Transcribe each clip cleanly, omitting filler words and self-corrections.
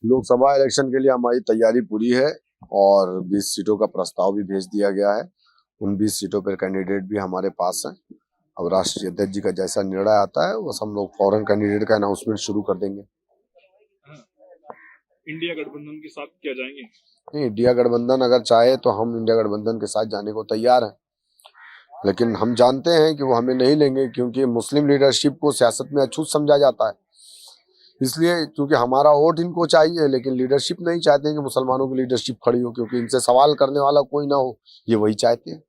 Lok Sabha election के लिए हमारी तैयारी पूरी है और 20 सीटों का प्रस्ताव भी भेज दिया गया है। उन 20 सीटों पर कैंडिडेट भी हमारे पास हैं। अब राष्ट्रीय अध्यक्ष जी का जैसा निर्णय आता है बस हम लोग फौरन कैंडिडेट का अनाउंसमेंट शुरू कर देंगे। इंडिया गठबंधन के साथ क्या जाएंगे? नहीं, इंडिया गठबंधन अगर चाहे तो हम इंडिया गठबंधन के साथ जाने को तैयार हैं, लेकिन हम जानते हैं कि वो हमें नहीं लेंगे क्योंकि मुस्लिम लीडरशिप को सियासत में अछूत समझा जाता है। इसलिए क्योंकि हमारा वोट इनको चाहिए, लेकिन लीडरशिप नहीं चाहते हैं कि मुसलमानों की लीडरशिप खड़ी हो, क्योंकि इनसे सवाल करने वाला कोई ना हो, ये वही चाहते हैं।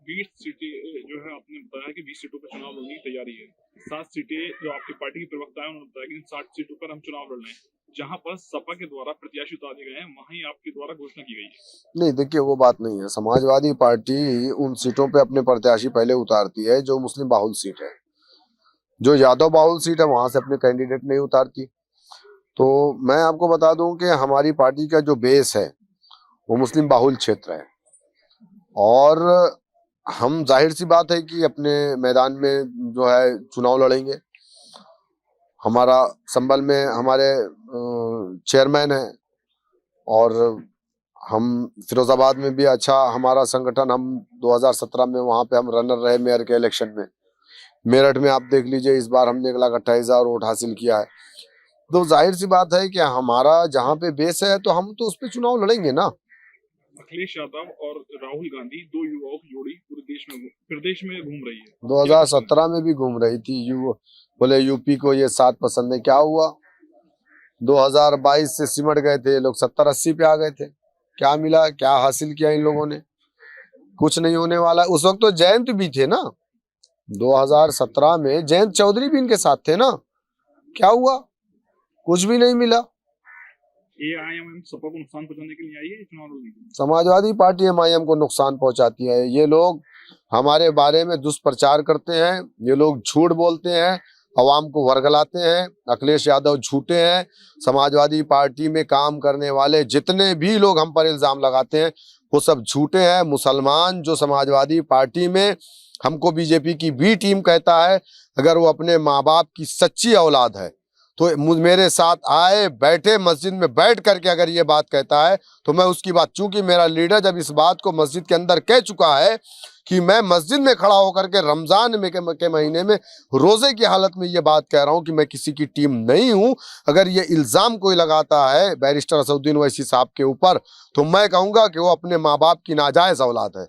20 सीटें जो है आपने बताया कि 20 सीटों पर चुनाव लड़ने की तैयारी है। 7 सीटें जो आपकी पार्टी के प्रवक्ता है उन्होंने बताया कि इन 60 सीटों पर हम चुनाव लड़ रहे हैं। जहां पर सपा के द्वारा प्रत्याशी उतार दिए गए हैं वहीं आपके द्वारा घोषणा की गई है। नहीं, देखिए वो बात नहीं है। समाजवादी पार्टी उन सीटों पे अपने प्रत्याशी पहले उतारती है जो मुस्लिम बाहुल सीट है। जो यादव बाहुल सीट है वहां से अपने कैंडिडेट नहीं उतारती। तो मैं आपको बता दूं कि हमारी पार्टी का जो बेस है वो मुस्लिम बाहुल क्षेत्र है और हम जाहिर सी बात है कि अपने मैदान में जो है चुनाव लड़ेंगे। हमारा संभल में हमारे चेयरमैन हैं और हम फिरोजाबाद में भी अच्छा हमारा संगठन, हम 2017 में वहाँ पे हम रनर रहे मेयर के इलेक्शन में। मेरठ में आप देख लीजिए इस बार हमने 1,28,000 वोट हासिल किया है। तो जाहिर सी बात है कि हमारा जहाँ पे बेस है तो हम तो उस पर चुनाव लड़ेंगे ना। अखिलेश यादव और राहुल गांधी दो युवाओं की जोड़ी पूरे प्रदेश में घूम रही है। 2017 में भी घूम रही थी। बोले यूपी को ये 7 पसंद है, क्या हुआ? 2022 से सिमट गए थे लोग, 70-80 पे आ गए थे। क्या मिला, क्या हासिल किया इन लोगों ने? कुछ नहीं होने वाला। उस वक्त तो जयंत भी थे ना, 2017 में जयंत चौधरी भी इनके साथ थे ना। क्या हुआ? कुछ भी नहीं मिला। एआईएम सपा को नुकसान पहुंचाने के लिए आई है चुनाव लड़ने के लिए। समाजवादी पार्टी एमआईएम को नुकसान पहुंचाती है। ये लोग हमारे बारे में दुष्प्रचार करते हैं, ये लोग झूठ बोलते हैं, अवाम को वर्गलाते हैं। अखिलेश यादव झूठे हैं। समाजवादी पार्टी में काम करने वाले जितने भी लोग हम पर इल्जाम लगाते हैं वो सब झूठे हैं। मुसलमान जो समाजवादी पार्टी में हमको बीजेपी की बी टीम कहता है, अगर वो अपने माँ बाप की सच्ची औलाद है तो मेरे साथ आए, बैठे मस्जिद में बैठ करके अगर ये बात कहता है तो मैं उसकी बात, चूंकि मेरा लीडर जब इस बात को मस्जिद के अंदर कह चुका है कि मैं मस्जिद में खड़ा होकर के रमजान में के महीने में रोजे की हालत में ये बात कह रहा हूँ कि मैं किसी की टीम नहीं हूँ। अगर ये इल्जाम कोई लगाता है बैरिस्टर असदुद्दीन ओवैसी साहब के ऊपर तो मैं कहूँगा कि वो अपने माँ बाप की नाजायज औलाद है।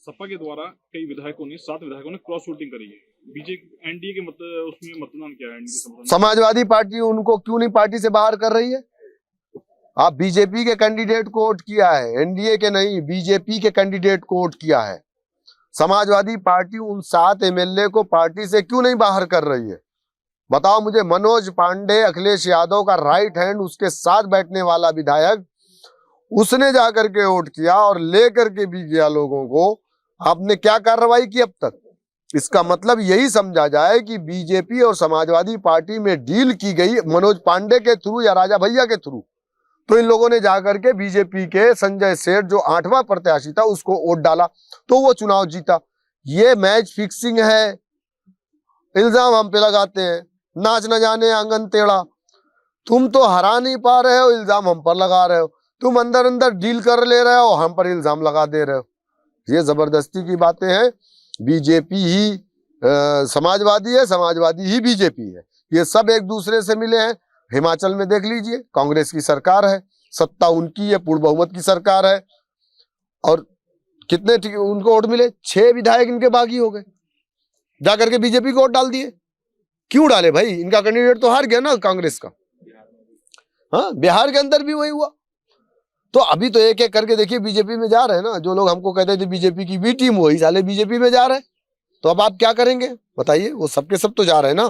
सपा के द्वारा कई विधायकों ने 7 विधायकों ने क्रॉस वोटिंग करी है। बीजेपी एनडीए के उसमें मतदान क्या है? समाजवादी पार्टी उनको क्यों नहीं पार्टी से बाहर कर रही है? आप बीजेपी के कैंडिडेट को वोट किया है, एनडीए के नहीं, बीजेपी के कैंडिडेट को वोट किया है। समाजवादी पार्टी उन 7 एमएलए को पार्टी से क्यों नहीं बाहर कर रही है? बताओ मुझे। मनोज पांडे अखिलेश यादव का राइट हैंड, उसके साथ बैठने वाला विधायक, उसने जाकर के वोट किया और लेकर के भी गया लोगों को। आपने क्या कार्रवाई की अब तक? इसका मतलब यही समझा जाए कि बीजेपी और समाजवादी पार्टी में डील की गई मनोज पांडे के थ्रू या राजा भैया के थ्रू। तो इन लोगों ने जाकर के बीजेपी के संजय सेठ जो 8वां प्रत्याशी था उसको वोट डाला तो वो चुनाव जीता। ये मैच फिक्सिंग है। इल्जाम हम पे लगाते हैं, नाच न जाने आंगन टेढ़ा। तुम तो हरा नहीं पा रहे हो, इल्जाम हम पर लगा रहे हो। तुम अंदर अंदर डील कर ले रहे हो, हम पर इल्जाम लगा दे रहे हो। ये जबरदस्ती की बातें हैं। बीजेपी ही समाजवादी है, समाजवादी ही बीजेपी है। ये सब एक दूसरे से मिले हैं। हिमाचल में देख लीजिए, कांग्रेस की सरकार है, सत्ता उनकी है, पूर्ण बहुमत की सरकार है और कितने उनको वोट मिले? 6 विधायक इनके बागी हो गए, जाकर के बीजेपी को वोट डाल दिए। क्यों डाले भाई? इनका कैंडिडेट तो हार गया ना कांग्रेस का। हाँ, बिहार के अंदर भी वही हुआ। तो अभी तो एक एक करके देखिए बीजेपी में जा रहे हैं ना। जो लोग हमको कहते थे बीजेपी की बी टीम, वही साले बीजेपी में जा रहे हैं। तो अब आप क्या करेंगे बताइए? वो सबके सब तो जा रहे हैं ना।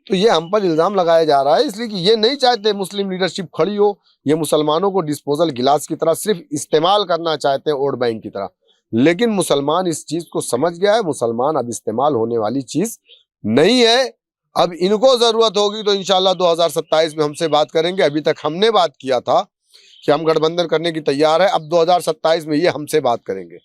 तो ये हम पर इल्जाम लगाया जा रहा है इसलिए कि ये नहीं चाहते मुस्लिम लीडरशिप खड़ी हो। ये मुसलमानों को डिस्पोजल गिलास की तरह सिर्फ इस्तेमाल करना चाहते हैं, वोट बैंक की तरह। लेकिन मुसलमान इस चीज को समझ गया है। मुसलमान अब इस्तेमाल होने वाली चीज नहीं है। अब इनको जरूरत होगी तो इंशाल्लाह 2027 में हमसे बात करेंगे। अभी तक हमने बात किया था कि हम गठबंधन करने की तैयार है। अब 2027 में ये हमसे बात करेंगे।